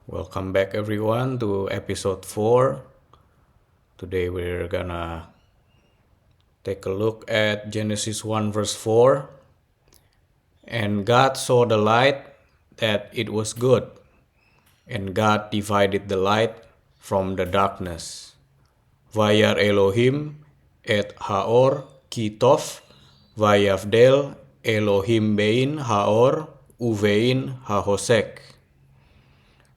Welcome back everyone to episode 4. Today we're gonna take a look at Genesis 1 verse 4. And God saw the light that it was good, and God divided the light from the darkness. Vayar Elohim et Haor Kitov Vayavdel Elohim bein Haor uvein Hahosek.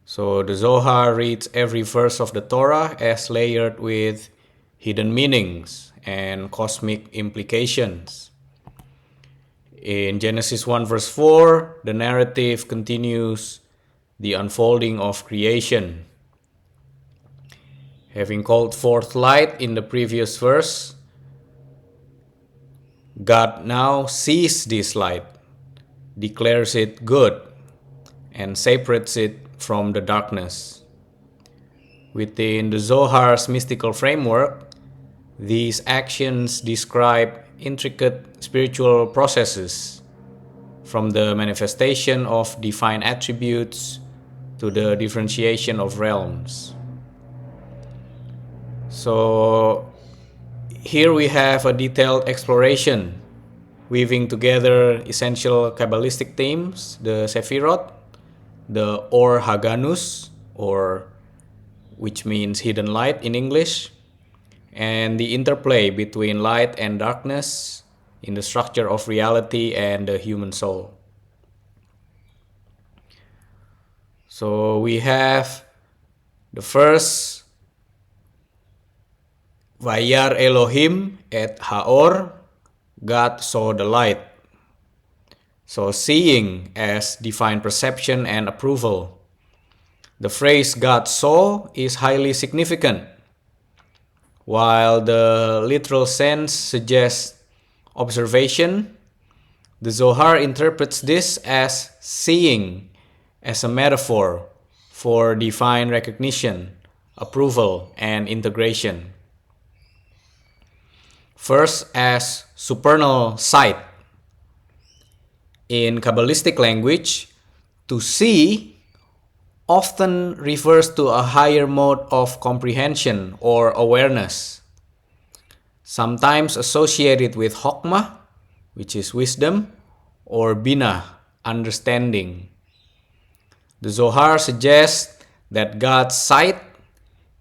So the Zohar reads every verse of the Torah as layered with hidden meanings and cosmic implications. In Genesis 1 verse 4, the narrative continues the unfolding of creation. Having called forth light in the previous verse, God now sees this light, declares it good, and separates it from the darkness. Within the Zohar's mystical framework, these actions describe intricate spiritual processes, from the manifestation of divine attributes to the differentiation of realms. So here we have a detailed exploration, weaving together essential Kabbalistic themes, the Sephirot, the Or Haganus, or which means hidden light in English, and the interplay between light and darkness in the structure of reality and the human soul. So we have the first, Vayar Elohim et Haor, God saw the light. So seeing as divine perception and approval. The phrase God saw is highly significant. While the literal sense suggests observation, the Zohar interprets this as seeing as a metaphor for divine recognition, approval, and integration. First, as supernal sight. In Kabbalistic language, to see often refers to a higher mode of comprehension or awareness, sometimes associated with Hokmah, which is wisdom, or Bina, understanding. The Zohar suggests that God's sight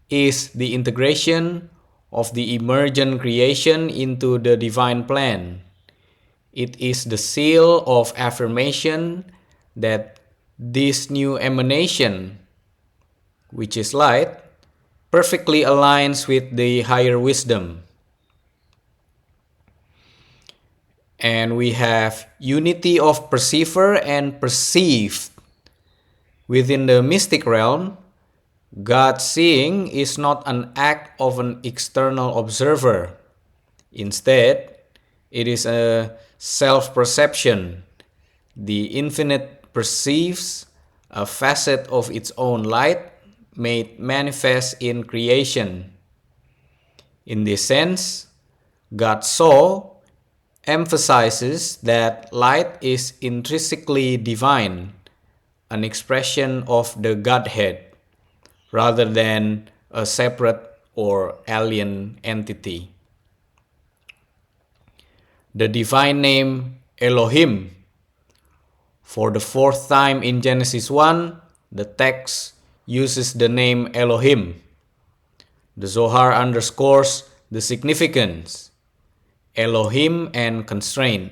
is the integration of the emergent creation into the divine plan. It is the seal of affirmation that this new emanation, which is light, perfectly aligns with the higher wisdom. And we have unity of perceiver and perceived. Within the mystic realm, God seeing is not an act of an external observer. Instead, it is a self-perception. The infinite perceives a facet of its own light made manifest in creation. In this sense, God saw emphasizes that light is intrinsically divine, an expression of the Godhead, rather than a separate or alien entity. The divine name Elohim. For the fourth time in Genesis 1, the text uses the name Elohim. The Zohar underscores the significance, Elohim and constraint.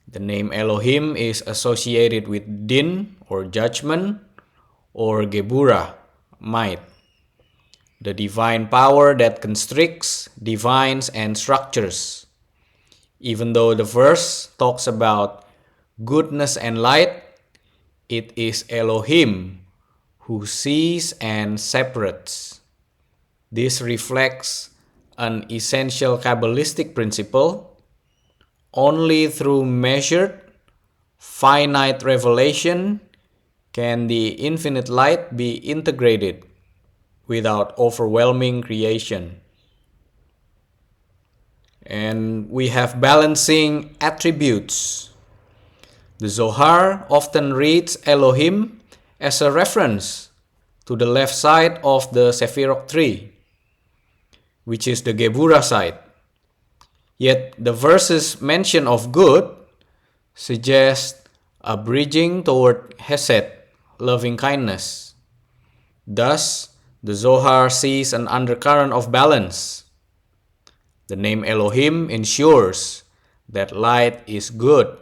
The name Elohim is associated with din or judgment, or Geburah, might, the divine power that constricts, defines, and structures. Even though the verse talks about goodness and light, it is Elohim who sees and separates. This reflects an essential Kabbalistic principle. Only through measured, finite revelation can the infinite light be integrated without overwhelming creation. And we have balancing attributes. The Zohar often reads Elohim as a reference to the left side of the Sefirot tree, which is the Geburah side. Yet the verses mention of good suggest a bridging toward Hesed, loving kindness. Thus, the Zohar sees an undercurrent of balance. The name Elohim ensures that light is good,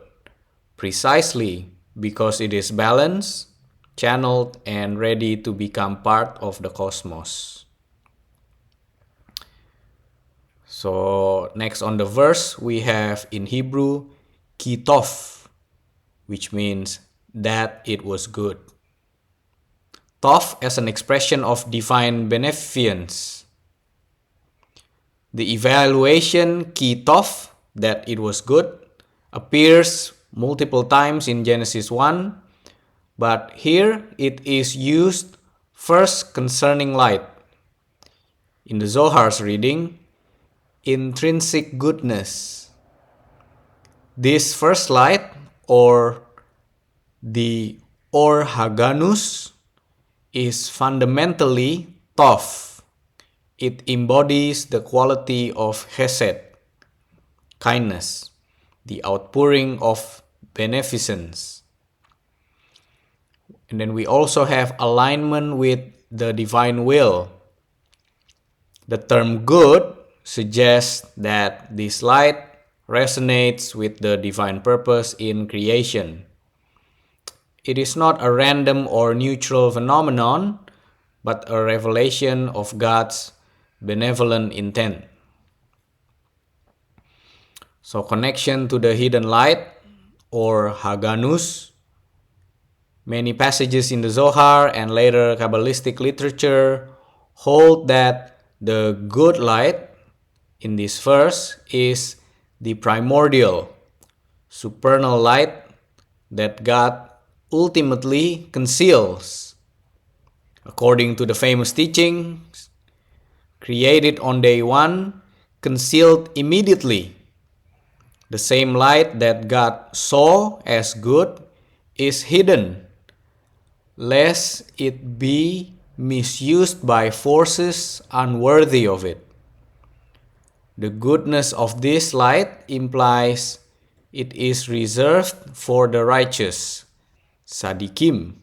precisely because it is balanced, channeled, and ready to become part of the cosmos. So next on the verse, we have in Hebrew, Ki Tov, which means that it was good. Tov as an expression of divine beneficence. The evaluation Ki Tov, that it was good, appears multiple times in Genesis 1, but here it is used first concerning light. In the Zohar's reading, intrinsic goodness. This first light, or the Or Haganus, is fundamentally Tov. It embodies the quality of Hesed, kindness, the outpouring of beneficence. And then we also have alignment with the divine will. The term good suggests that this light resonates with the divine purpose in creation. It is not a random or neutral phenomenon, but a revelation of God's benevolent intent. So connection to the hidden light, or Haganus. Many passages in the Zohar and later Kabbalistic literature hold that the good light in this verse is the primordial, supernal light that God ultimately conceals. According to the famous teachings, created on day one, concealed immediately. The same light that God saw as good is hidden, lest it be misused by forces unworthy of it. The goodness of this light implies it is reserved for the righteous, Sadikim,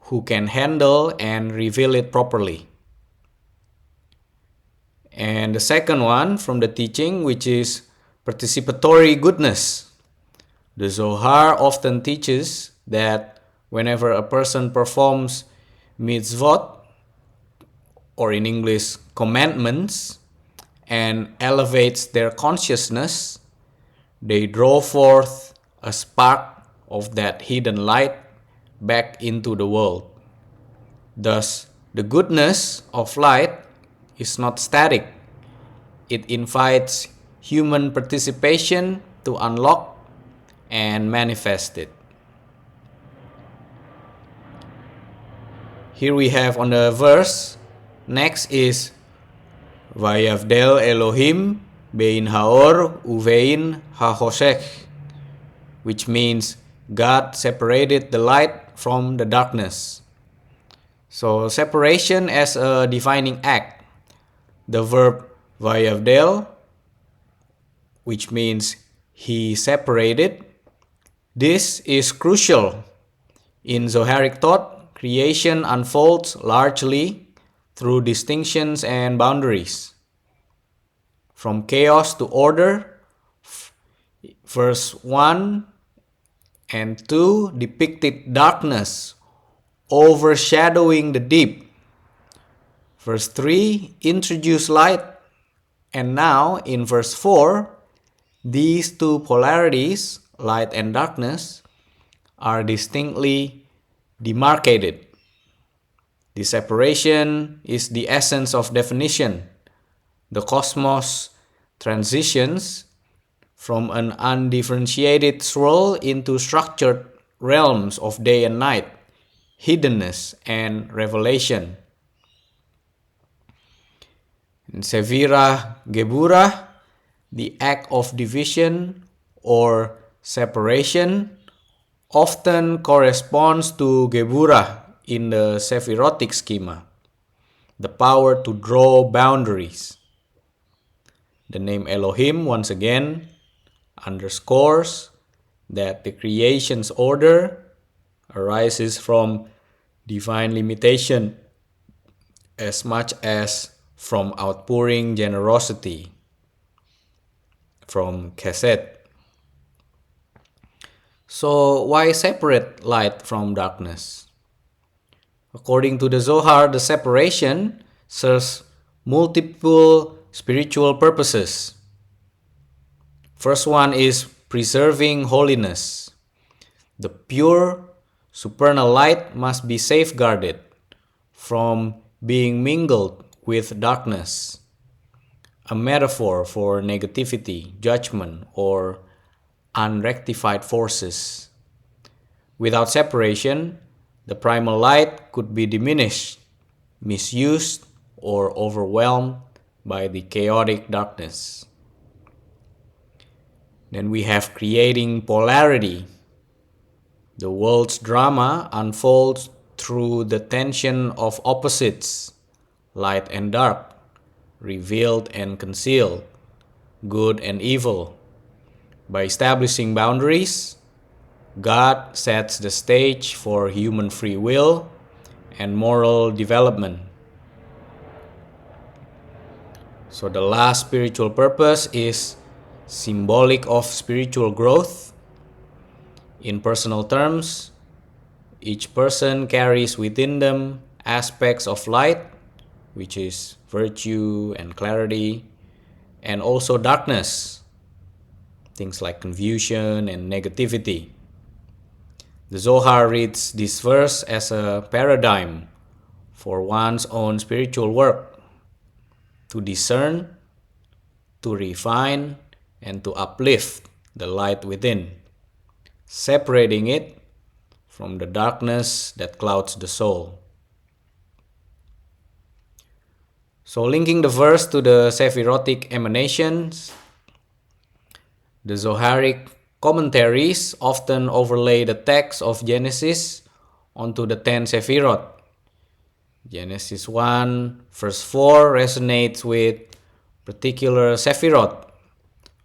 who can handle and reveal it properly. And the second one from the teaching, which is participatory goodness. The Zohar often teaches that whenever a person performs mitzvot, or in English, commandments, and elevates their consciousness, they draw forth a spark of that hidden light back into the world. Thus, the goodness of light is not static. It invites human participation to unlock and manifest it. Here we have on the verse, next is Vayavdel Elohim bein haor uvein hachoshech, which means God separated the light from the darkness. So separation as a defining act. The verb Vayavdel, which means he separated, this is crucial. In Zoharic thought, creation unfolds largely through distinctions and boundaries. From chaos to order, verse 1 and 2 depicted darkness overshadowing the deep. Verse 3 introduced light, and now in verse 4, these two polarities, light and darkness, are distinctly demarcated. The separation is the essence of definition. The cosmos transitions from an undifferentiated swirl into structured realms of day and night, hiddenness and revelation. In Sefirah Geburah, the act of division or separation often corresponds to Geburah in the Sephirotic schema, the power to draw boundaries. The name Elohim, once again, underscores that the creation's order arises from divine limitation as much as from outpouring generosity, from Chesed. So why separate light from darkness? According to the Zohar, the separation serves multiple spiritual purposes. First one is preserving holiness. The pure, supernal light must be safeguarded from being mingled with darkness, a metaphor for negativity, judgment, or unrectified forces. Without separation, the primal light could be diminished, misused, or overwhelmed by the chaotic darkness. Then we have creating polarity. The world's drama unfolds through the tension of opposites, light and dark, revealed and concealed, good and evil. By establishing boundaries, God sets the stage for human free will and moral development. So the last spiritual purpose is symbolic of spiritual growth. In personal terms, each person carries within them aspects of light, which is virtue and clarity, and also darkness, things like confusion and negativity. The Zohar reads this verse as a paradigm for one's own spiritual work, to discern, to refine, and to uplift the light within, separating it from the darkness that clouds the soul. So linking the verse to the Sephirotic emanations, the Zoharic commentaries often overlay the text of Genesis onto the 10 Sephirot. Genesis 1 verse 4 resonates with particular Sephirot.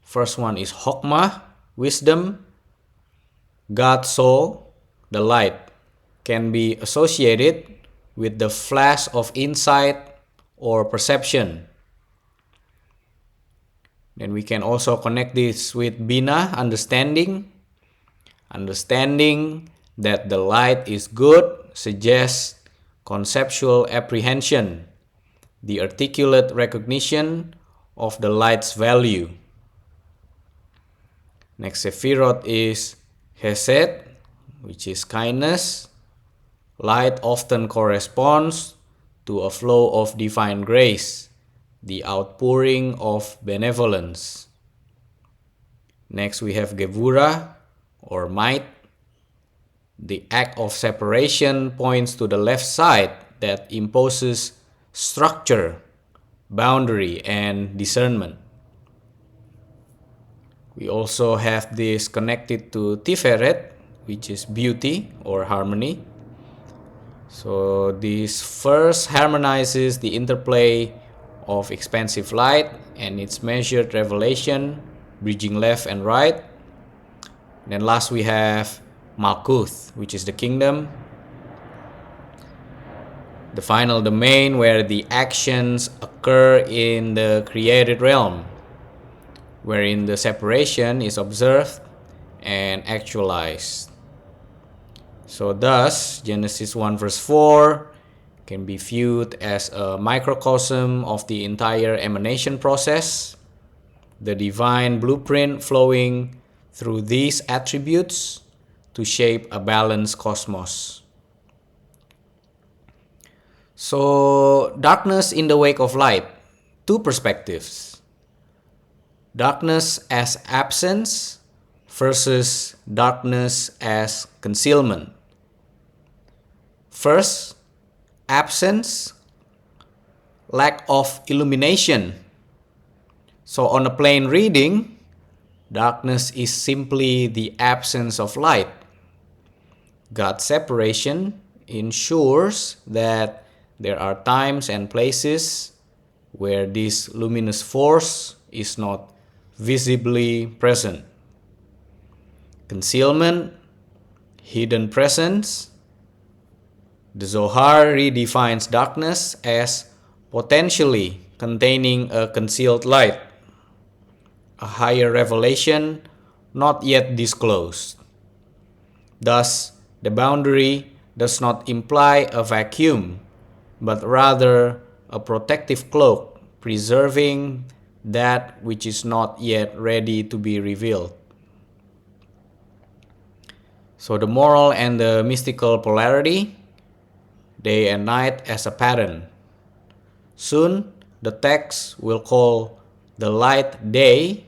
First one is Chokmah, wisdom. God saw, the light, can be associated with the flash of insight or perception. Then we can also connect this with Bina, understanding. Understanding that the light is good suggests conceptual apprehension, the articulate recognition of the light's value. Next Sephirot is Chesed, which is kindness. Light often corresponds to a flow of divine grace, the outpouring of benevolence. Next we have Gevura, or might. The act of separation points to the left side that imposes structure, boundary, and discernment. We also have this connected to Tiferet, which is beauty or harmony. So this first harmonizes the interplay of expansive light and its measured revelation, bridging left and right. And then last we have Malkuth, which is the kingdom, the final domain where the actions occur in the created realm, wherein the separation is observed and actualized. So thus, Genesis 1 verse 4 can be viewed as a microcosm of the entire emanation process, the divine blueprint flowing through these attributes to shape a balanced cosmos. So, darkness in the wake of light, two perspectives. Darkness as absence versus darkness as concealment. First, absence, lack of illumination. So on a plain reading, darkness is simply the absence of light. God's separation ensures that there are times and places where this luminous force is not visibly present. Concealment, hidden presence. The Zohar redefines darkness as potentially containing a concealed light, a higher revelation not yet disclosed. Thus, the boundary does not imply a vacuum, but rather a protective cloak, preserving that which is not yet ready to be revealed. So the moral and the mystical polarity, day and night as a pattern. Soon, the text will call the light day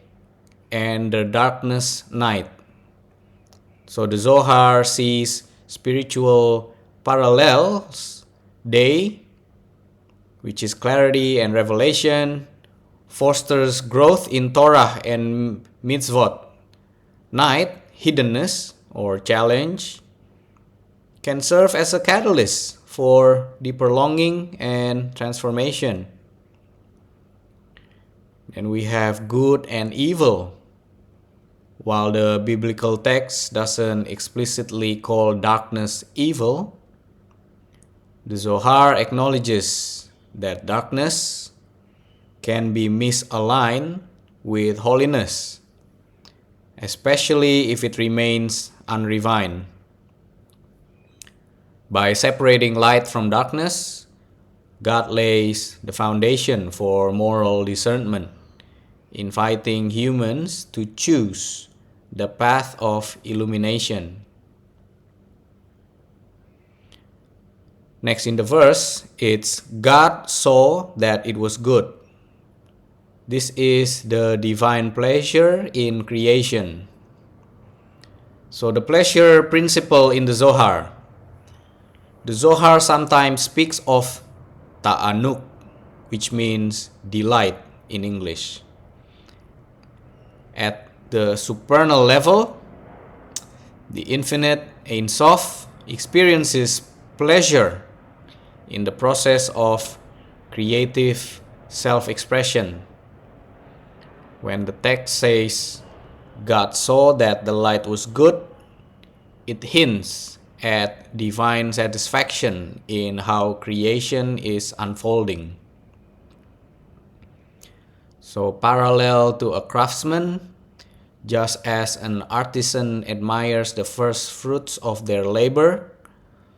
and the darkness night. So the Zohar sees spiritual parallels, day, which is clarity and revelation, fosters growth in Torah and mitzvot. Night, hiddenness or challenge, can serve as a catalyst for deeper longing and transformation. And we have good and evil. While the biblical text doesn't explicitly call darkness evil, the Zohar acknowledges that darkness can be misaligned with holiness, especially if it remains unrefined. By separating light from darkness, God lays the foundation for moral discernment, inviting humans to choose the path of illumination. Next in the verse, it's God saw that it was good. This is the divine pleasure in creation. So the pleasure principle in the Zohar. The Zohar sometimes speaks of ta'anuk, which means delight in English. At the supernal level, the infinite Ein Sof experiences pleasure in the process of creative self-expression. When the text says, God saw that the light was good, it hints at divine satisfaction in how creation is unfolding. So parallel to a craftsman, just as an artisan admires the first fruits of their labor,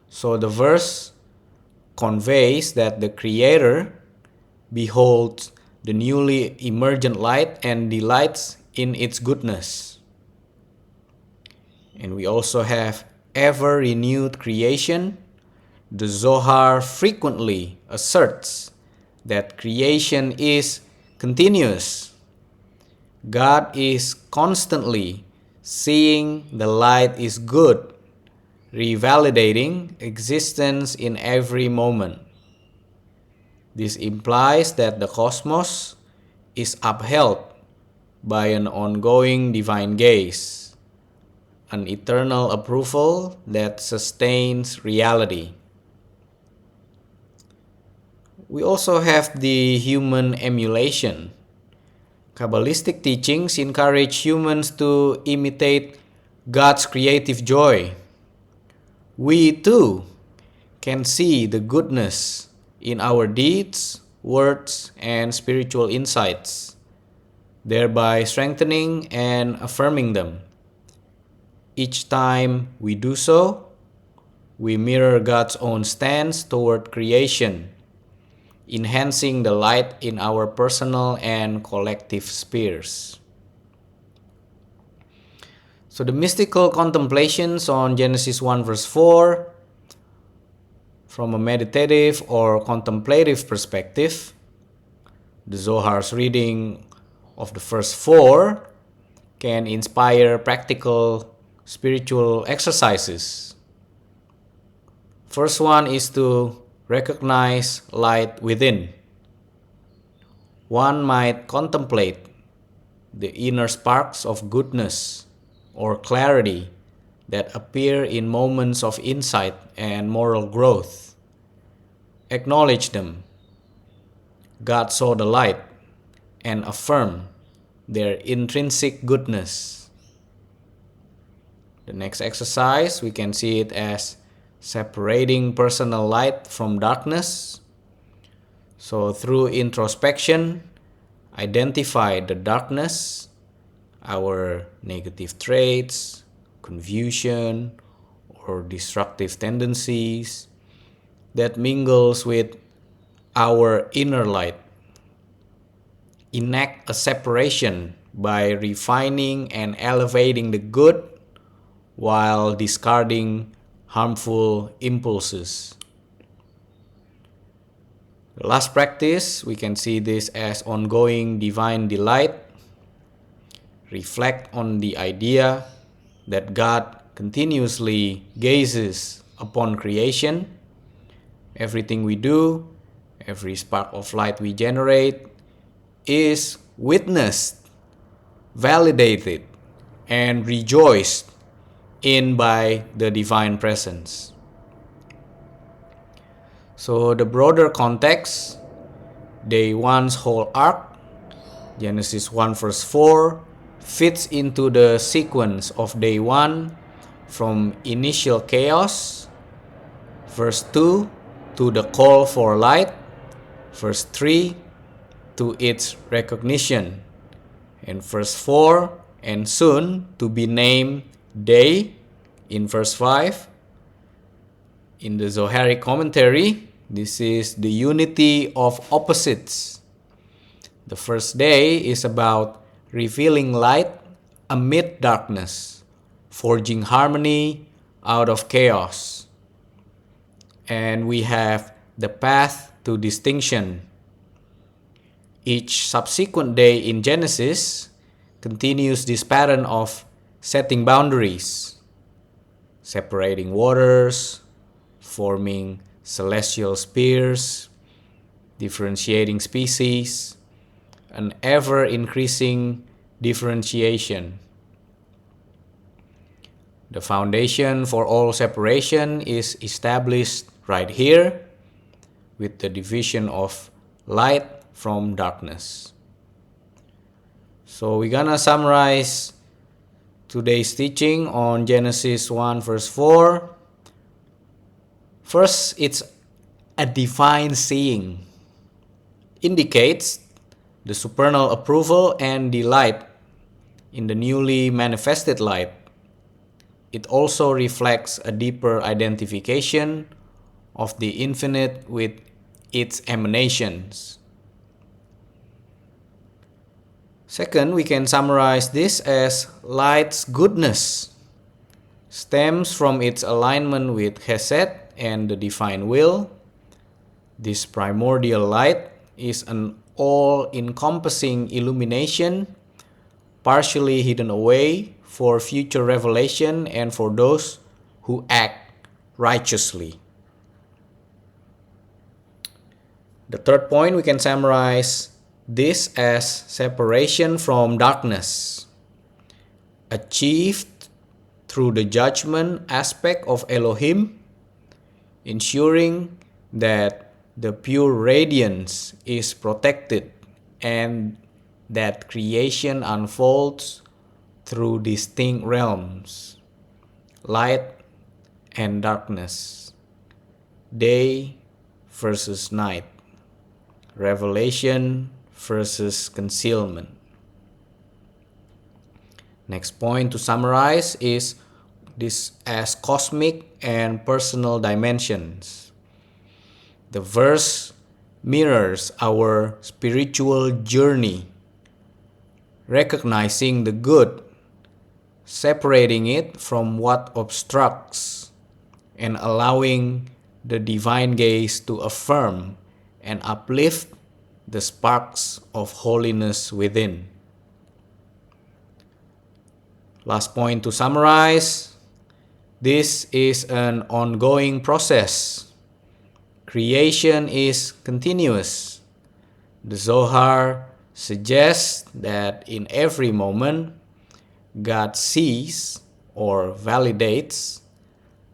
so the verse conveys that the Creator beholds the newly emergent light and delights in its goodness. And we also have ever-renewed creation. The Zohar frequently asserts that creation is continuous. God is constantly seeing the light is good, revalidating existence in every moment. This implies that the cosmos is upheld by an ongoing divine gaze, an eternal approval that sustains reality. We also have the human emulation. Kabbalistic teachings encourage humans to imitate God's creative joy. We too can see the goodness in our deeds, words, and spiritual insights, thereby strengthening and affirming them. Each time we do so, we mirror God's own stance toward creation, enhancing the light in our personal and collective spheres. So the mystical contemplations on Genesis 1 verse 4, from a meditative or contemplative perspective, the Zohar's reading of the first 4 can inspire practical spiritual exercises. First one is to recognize light within. One might contemplate the inner sparks of goodness or clarity that appear in moments of insight and moral growth. Acknowledge them. God saw the light and affirm their intrinsic goodness. The next exercise, we can see it as separating personal light from darkness. So through introspection, identify the darkness, our negative traits, confusion, or destructive tendencies that mingles with our inner light. Enact a separation by refining and elevating the good while discarding harmful impulses. The last practice, we can see this as ongoing divine delight. Reflect on the idea that God continuously gazes upon creation. Everything we do, every spark of light we generate is witnessed, validated, and rejoiced in by the divine presence. So the broader context, day 1's whole arc, Genesis 1 verse 4, fits into the sequence of day 1 from initial chaos, verse 2 to the call for light, verse 3 to its recognition, and verse 4 and soon to be named day in verse 5. In the Zoharic commentary, this is the unity of opposites. The first day is about revealing light amid darkness, forging harmony out of chaos. And we have the path to distinction. Each subsequent day in Genesis continues this pattern of setting boundaries, separating waters, forming celestial spheres, differentiating species, an ever-increasing differentiation. The foundation for all separation is established right here with the division of light from darkness. So we're gonna summarize today's teaching on Genesis 1 verse 4. First, it's a divine seeing. Indicates the supernal approval and delight in the newly manifested light. It also reflects a deeper identification of the infinite with its emanations. Second, we can summarize this as light's goodness stems from its alignment with Chesed and the divine will. This primordial light is an all-encompassing illumination, partially hidden away for future revelation and for those who act righteously. The third point, we can summarize this as separation from darkness, achieved through the judgment aspect of Elohim, ensuring that the pure radiance is protected and that creation unfolds through distinct realms, light and darkness, day versus night, revelation versus concealment. Next point to summarize is this as cosmic and personal dimensions. The verse mirrors our spiritual journey, recognizing the good, separating it from what obstructs, and allowing the divine gaze to affirm and uplift the sparks of holiness within. Last point to summarize, this is an ongoing process. Creation is continuous. The Zohar suggests that in every moment, God sees or validates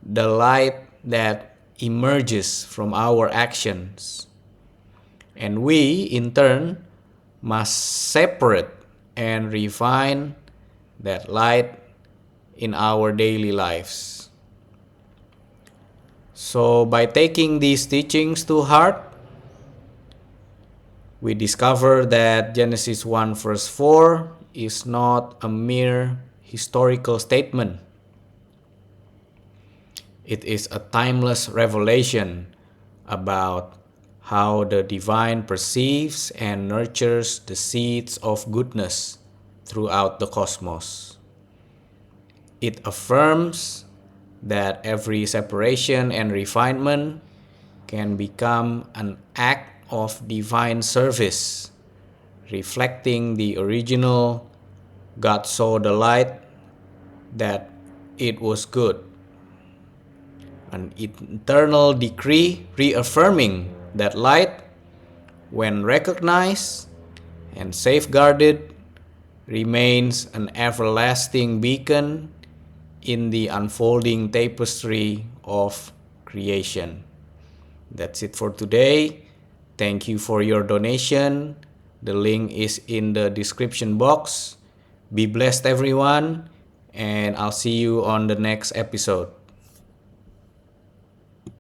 the light that emerges from our actions. And we, in turn, must separate and refine that light in our daily lives. So by taking these teachings to heart, we discover that Genesis 1 verse 4 is not a mere historical statement. It is a timeless revelation about how the divine perceives and nurtures the seeds of goodness throughout the cosmos. It affirms that every separation and refinement can become an act of divine service, reflecting the original God saw the light that it was good. An eternal decree reaffirming that light, when recognized and safeguarded, remains an everlasting beacon in the unfolding tapestry of creation. That's it for today. Thank you for your donation. The link is in the description box. Be blessed, everyone, and I'll see you on the next episode.